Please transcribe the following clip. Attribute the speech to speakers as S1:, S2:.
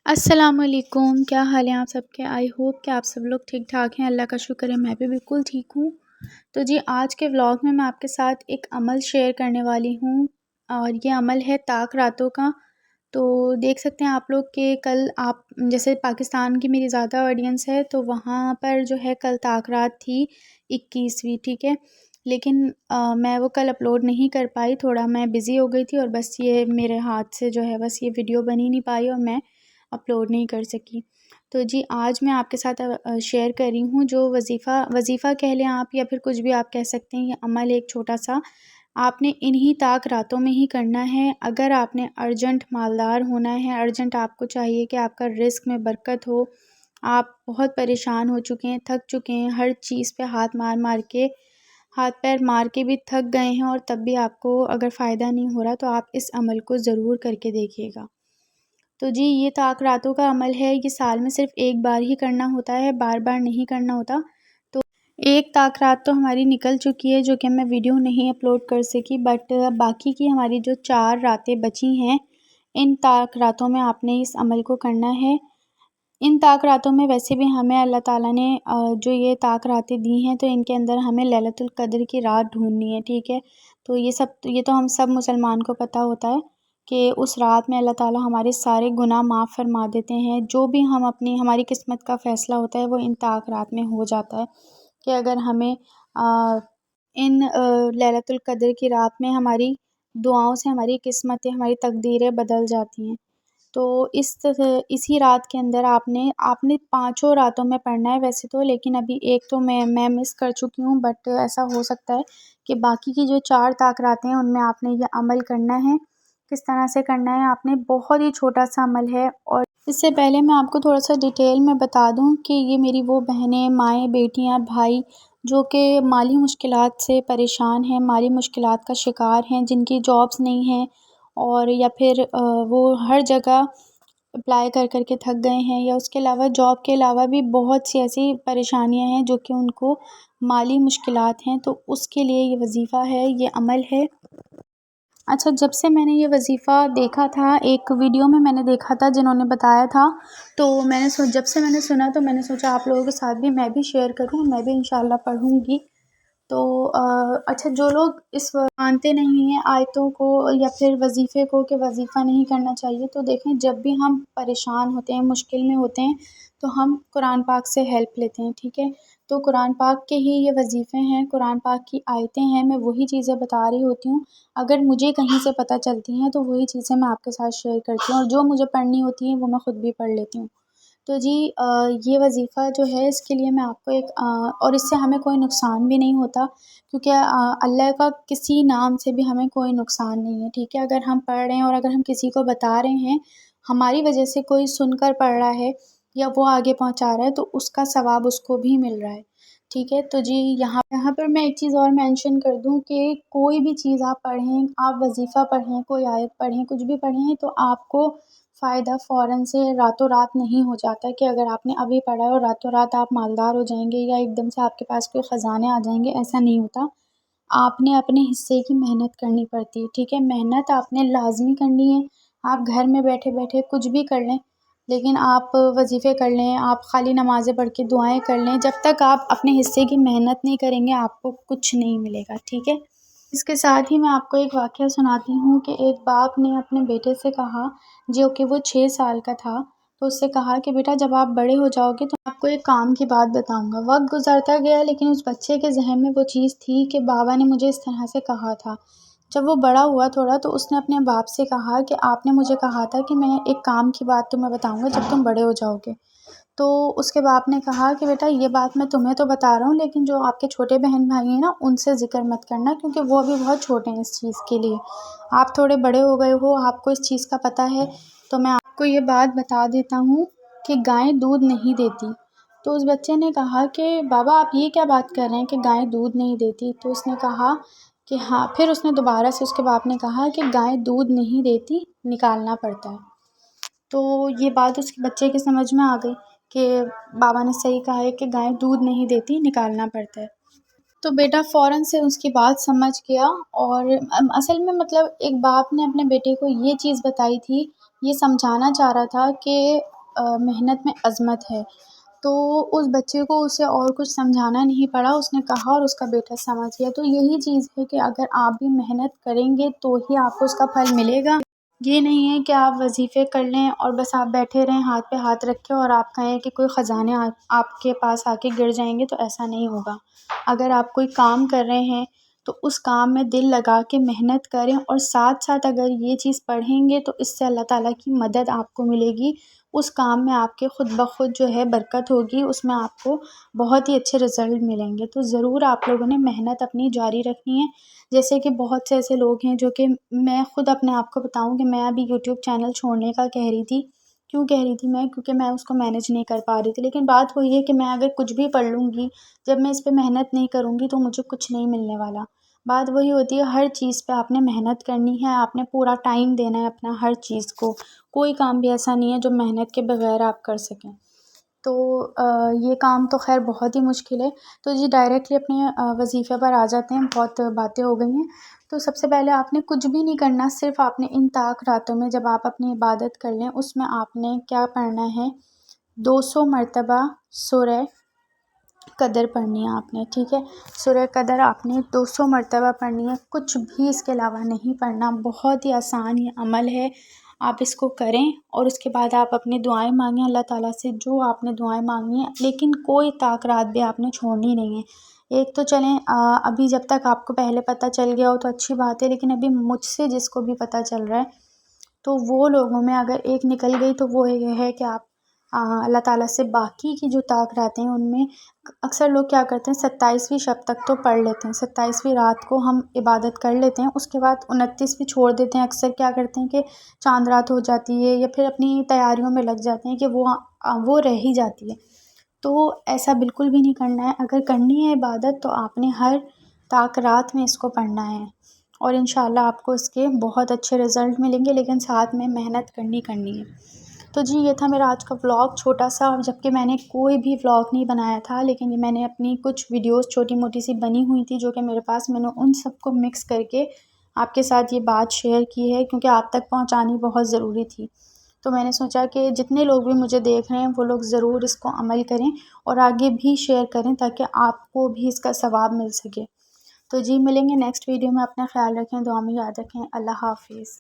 S1: السلام علیکم، کیا حال ہیں آپ سب کے؟ آئی ہوپ کہ آپ سب لوگ ٹھیک ٹھاک ہیں۔ اللہ کا شکر ہے میں بھی بالکل ٹھیک ہوں۔ تو جی آج کے ولاگ میں آپ کے ساتھ ایک عمل شیئر کرنے والی ہوں، اور یہ عمل ہے طاق راتوں کا۔ تو دیکھ سکتے ہیں آپ لوگ کہ کل آپ جیسے پاکستان کی میری زیادہ آڈینس ہے، تو وہاں پر جو ہے کل طاق رات تھی 21ویں، ٹھیک ہے، لیکن میں وہ کل اپلوڈ نہیں کر پائی، تھوڑا میں بزی ہو گئی تھی، اور بس یہ میرے ہاتھ سے جو ہے بس یہ ویڈیو بن ہی نہیں پائی اور میں اپلوڈ نہیں کر سکی۔ تو جی آج میں آپ کے ساتھ شیئر کر رہی ہوں جو وظیفہ کہہ لیں آپ، یا پھر کچھ بھی آپ کہہ سکتے ہیں۔ یہ عمل ایک چھوٹا سا آپ نے انہی طاق راتوں میں ہی کرنا ہے۔ اگر آپ نے ارجنٹ مالدار ہونا ہے، ارجنٹ آپ کو چاہیے کہ آپ کا رزق میں برکت ہو، آپ بہت پریشان ہو چکے ہیں، تھک چکے ہیں، ہر چیز پہ ہاتھ پیر مار کے بھی تھک گئے ہیں، اور تب بھی آپ کو اگر فائدہ نہیں ہو رہا تو آپ اس عمل کو ضرور کر کے دیکھیے گا۔ تو جی یہ طاق راتوں کا عمل ہے، یہ سال میں صرف ایک بار ہی کرنا ہوتا ہے، بار بار نہیں کرنا ہوتا۔ تو ایک طاق رات تو ہماری نکل چکی ہے جو کہ میں ویڈیو نہیں اپلوڈ کر سکی، بٹ باقی کی ہماری جو 4 راتیں بچی ہیں، ان طاق راتوں میں آپ نے اس عمل کو کرنا ہے۔ ان طاق راتوں میں ویسے بھی ہمیں اللہ تعالیٰ نے جو یہ طاق راتیں دی ہیں، تو ان کے اندر ہمیں لیلۃ القدر کی رات ڈھونڈنی ہے، ٹھیک ہے۔ تو یہ تو ہم سب مسلمان کو پتہ ہوتا ہے کہ اس رات میں اللہ تعالیٰ ہمارے سارے گناہ معاف فرما دیتے ہیں۔ جو بھی ہماری قسمت کا فیصلہ ہوتا ہے وہ ان طاق رات میں ہو جاتا ہے، کہ اگر ہمیں ان لیلۃ القدر کی رات میں ہماری دعاؤں سے ہماری قسمتیں، ہماری تقدیریں بدل جاتی ہیں۔ تو اسی رات کے اندر آپ نے 5 راتوں میں پڑھنا ہے ویسے تو، لیکن ابھی ایک تو میں مس کر چکی ہوں، بٹ ایسا ہو سکتا ہے کہ باقی کی جو 4 طاق راتیں ہیں ان میں آپ نے یہ عمل کرنا ہے۔ کس طرح سے کرنا ہے آپ نے، بہت ہی چھوٹا سا عمل ہے۔ اور اس سے پہلے میں آپ کو تھوڑا سا ڈیٹیل میں بتا دوں کہ یہ میری وہ بہنیں، مائیں، بیٹیاں، بھائی جو کہ مالی مشکلات سے پریشان ہیں، مالی مشکلات کا شکار ہیں، جن کی جابس نہیں ہیں، اور یا پھر وہ ہر جگہ اپلائی کر کے تھک گئے ہیں، یا اس کے علاوہ جاب کے علاوہ بھی بہت سی ایسی پریشانیاں ہیں جو کہ ان کو مالی مشکلات ہیں، تو اس کے لیے یہ وظیفہ ہے، یہ عمل ہے۔ اچھا، جب سے میں نے یہ وظیفہ دیکھا تھا، ایک ویڈیو میں نے دیکھا تھا جنہوں نے بتایا تھا، تو جب سے میں نے سنا تو میں نے سوچا آپ لوگوں کے ساتھ بھی میں بھی شیئر کروں، میں بھی انشاءاللہ پڑھوں گی۔ تو اچھا، جو لوگ مانتے نہیں ہیں آیتوں کو یا پھر وظیفے کو کہ وظیفہ نہیں کرنا چاہیے، تو دیکھیں جب بھی ہم پریشان ہوتے ہیں، مشکل میں ہوتے ہیں، تو ہم قرآن پاک سے ہیلپ لیتے ہیں، ٹھیک ہے۔ تو قرآن پاک کے ہی یہ وظیفے ہیں، قرآن پاک کی آیتیں ہیں، میں وہی چیزیں بتا رہی ہوتی ہوں۔ اگر مجھے کہیں سے پتہ چلتی ہیں تو وہی چیزیں میں آپ کے ساتھ شیئر کرتی ہوں، اور جو مجھے پڑھنی ہوتی ہیں وہ میں خود بھی پڑھ لیتی ہوں۔ تو جی یہ وظیفہ جو ہے، اس کے لیے میں آپ کو اور اس سے ہمیں کوئی نقصان بھی نہیں ہوتا، کیونکہ اللہ کا کسی نام سے بھی ہمیں کوئی نقصان نہیں ہے، ٹھیک ہے۔ اگر ہم پڑھ رہے ہیں اور اگر ہم کسی کو بتا رہے ہیں، ہماری وجہ سے کوئی سن کر پڑھ رہا ہے یا وہ آگے پہنچا رہا ہے، تو اس کا ثواب اس کو بھی مل رہا ہے، ٹھیک ہے۔ تو جی یہاں پر میں ایک چیز اور مینشن کر دوں کہ کوئی بھی چیز آپ پڑھیں، آپ وظیفہ پڑھیں، کوئی آیت پڑھیں، کچھ بھی پڑھیں، تو آپ کو فائدہ فوراً سے راتوں رات نہیں ہو جاتا کہ اگر آپ نے ابھی پڑھا ہے اور راتوں رات آپ مالدار ہو جائیں گے یا ایک دم سے آپ کے پاس کوئی خزانے آ جائیں گے، ایسا نہیں ہوتا۔ آپ نے اپنے حصے کی محنت کرنی پڑتی ہے، ٹھیک ہے۔ محنت آپ نے لازمی کرنی ہے۔ آپ گھر میں بیٹھے بیٹھے کچھ بھی کر لیں، لیکن آپ وظیفے کر لیں، آپ خالی نمازیں پڑھ کے دعائیں کر لیں، جب تک آپ اپنے حصے کی محنت نہیں کریں گے آپ کو کچھ نہیں ملے گا، ٹھیک ہے۔ اس کے ساتھ ہی میں آپ کو ایک واقعہ سناتی ہوں کہ ایک باپ نے اپنے بیٹے سے کہا، جو کہ وہ 6 سال کا تھا، تو اس سے کہا کہ بیٹا جب آپ بڑے ہو جاؤ گے تو آپ کو ایک کام کی بات بتاؤں گا۔ وقت گزرتا گیا، لیکن اس بچے کے ذہن میں وہ چیز تھی کہ بابا نے مجھے اس طرح سے کہا تھا۔ جب وہ بڑا ہوا تھوڑا، تو اس نے اپنے باپ سے کہا کہ آپ نے مجھے کہا تھا کہ میں ایک کام کی بات تمہیں بتاؤں گا جب تم بڑے ہو جاؤ گے۔ تو اس کے باپ نے کہا کہ بیٹا یہ بات میں تمہیں تو بتا رہا ہوں، لیکن جو آپ کے چھوٹے بہن بھائی ہیں نا، ان سے ذکر مت کرنا، کیونکہ وہ ابھی بہت چھوٹے ہیں اس چیز کے لیے۔ آپ تھوڑے بڑے ہو گئے ہو، آپ کو اس چیز کا پتہ ہے، تو میں آپ کو یہ بات بتا دیتا ہوں کہ گائیں دودھ نہیں دیتی۔ تو اس بچے نے کہا کہ بابا آپ یہ کیا بات کر رہے ہیں کہ گائیں دودھ نہیں دیتی؟ تو اس نے کہا کہ ہاں، پھر اس نے دوبارہ سے اس کے باپ نے کہا کہ گائیں دودھ نہیں دیتی، نکالنا پڑتا ہے۔ تو یہ بات اس کے بچے کے سمجھ میں آ گئی کہ بابا نے صحیح کہا ہے کہ گائیں دودھ نہیں دیتی، نکالنا پڑتا ہے۔ تو بیٹا فوراً سے اس کی بات سمجھ گیا، اور اصل میں مطلب ایک باپ نے اپنے بیٹے کو یہ چیز بتائی تھی یہ سمجھانا چاہ رہا تھا کہ محنت میں عظمت ہے۔ تو اس بچے کو اسے اور کچھ سمجھانا نہیں پڑا، اس نے کہا اور اس کا بیٹا سمجھ گیا۔ تو یہی چیز ہے کہ اگر آپ بھی محنت کریں گے تو ہی آپ کو اس کا پھل ملے گا۔ یہ نہیں ہے کہ آپ وظیفے کر لیں اور بس آپ بیٹھے رہیں ہاتھ پہ ہاتھ رکھے اور آپ کہیں کہ کوئی خزانے آپ کے پاس آ کے گر جائیں گے، تو ایسا نہیں ہوگا۔ اگر آپ کوئی کام کر رہے ہیں تو اس کام میں دل لگا کے محنت کریں، اور ساتھ ساتھ اگر یہ چیز پڑھیں گے تو اس سے اللہ تعالیٰ کی مدد آپ کو ملے گی۔ اس کام میں آپ کے خود بخود جو ہے برکت ہوگی، اس میں آپ کو بہت ہی اچھے رزلٹ ملیں گے۔ تو ضرور آپ لوگوں نے محنت اپنی جاری رکھنی ہے۔ جیسے کہ بہت سے ایسے لوگ ہیں جو کہ میں خود اپنے آپ کو بتاؤں کہ میں ابھی یوٹیوب چینل چھوڑنے کا کہہ رہی تھی۔ کیوں کہہ رہی تھی میں؟ کیونکہ میں اس کو مینیج نہیں کر پا رہی تھی۔ لیکن بات وہی ہے کہ میں اگر کچھ بھی پڑھ لوں گی، جب میں اس پہ محنت نہیں کروں گی تو مجھے کچھ نہیں ملنے والا۔ بات وہی ہوتی ہے، ہر چیز پہ آپ نے محنت کرنی ہے، آپ نے پورا ٹائم دینا ہے اپنا ہر چیز کو۔ کوئی کام بھی ایسا نہیں ہے جو محنت کے بغیر آپ کر سکیں۔ تو یہ کام تو خیر بہت ہی مشکل ہے۔ تو جی ڈائریکٹلی اپنے وظیفے پر آ جاتے ہیں، بہت باتیں ہو گئی ہیں۔ تو سب سے پہلے آپ نے کچھ بھی نہیں کرنا، صرف آپ نے ان طاق راتوں میں جب آپ اپنی عبادت کر لیں، اس میں آپ نے کیا پڑھنا ہے، 200 مرتبہ سورہ قدر پڑھنی ہے آپ نے، ٹھیک ہے؟ سورہ قدر آپ نے 200 مرتبہ پڑھنی ہے، کچھ بھی اس کے علاوہ نہیں پڑھنا۔ بہت ہی آسان یہ عمل ہے، آپ اس کو کریں اور اس کے بعد آپ اپنی دعائیں مانگیں اللہ تعالیٰ سے، جو آپ نے دعائیں مانگنی ہیں، لیکن کوئی طاق رات بھی آپ نے چھوڑنی نہیں ہے۔ ایک تو چلیں ابھی جب تک آپ کو پہلے پتہ چل گیا ہو تو اچھی بات ہے، لیکن ابھی مجھ سے جس کو بھی پتہ چل رہا ہے تو وہ لوگوں میں اگر ایک نکل گئی تو وہ یہ ہے کہ آپ اللہ تعالیٰ سے باقی کی جو طاق راتیں ہیں ان میں اکثر لوگ کیا کرتے ہیں 27ویں شب تک تو پڑھ لیتے ہیں، 27ویں رات کو ہم عبادت کر لیتے ہیں، اس کے بعد 29ویں چھوڑ دیتے ہیں۔ اکثر کیا کرتے ہیں کہ چاند رات ہو جاتی ہے یا پھر اپنی تیاریوں میں لگ جاتے ہیں کہ وہ رہ ہی جاتی ہے۔ تو ایسا بالکل بھی نہیں کرنا ہے۔ اگر کرنی ہے عبادت تو آپ نے ہر طاق رات میں اس کو پڑھنا ہے، اور انشاءاللہ آپ کو اس کے بہت اچھے رزلٹ ملیں گے، لیکن ساتھ میں محنت کرنی ہے۔ تو جی یہ تھا میرا آج کا ولاگ چھوٹا سا، جبکہ میں نے کوئی بھی ولاگ نہیں بنایا تھا، لیکن یہ میں نے اپنی کچھ ویڈیوز چھوٹی موٹی سی بنی ہوئی تھی جو کہ میرے پاس، میں نے ان سب کو مکس کر کے آپ کے ساتھ یہ بات شیئر کی ہے، کیونکہ آپ تک پہنچانی بہت ضروری تھی۔ تو میں نے سوچا کہ جتنے لوگ بھی مجھے دیکھ رہے ہیں وہ لوگ ضرور اس کو عمل کریں اور آگے بھی شیئر کریں تاکہ آپ کو بھی اس کا ثواب مل سکے۔ تو جی ملیں گے نیکسٹ ویڈیو میں، اپنا خیال رکھیں، دعا میں یاد رکھیں، اللہ حافظ۔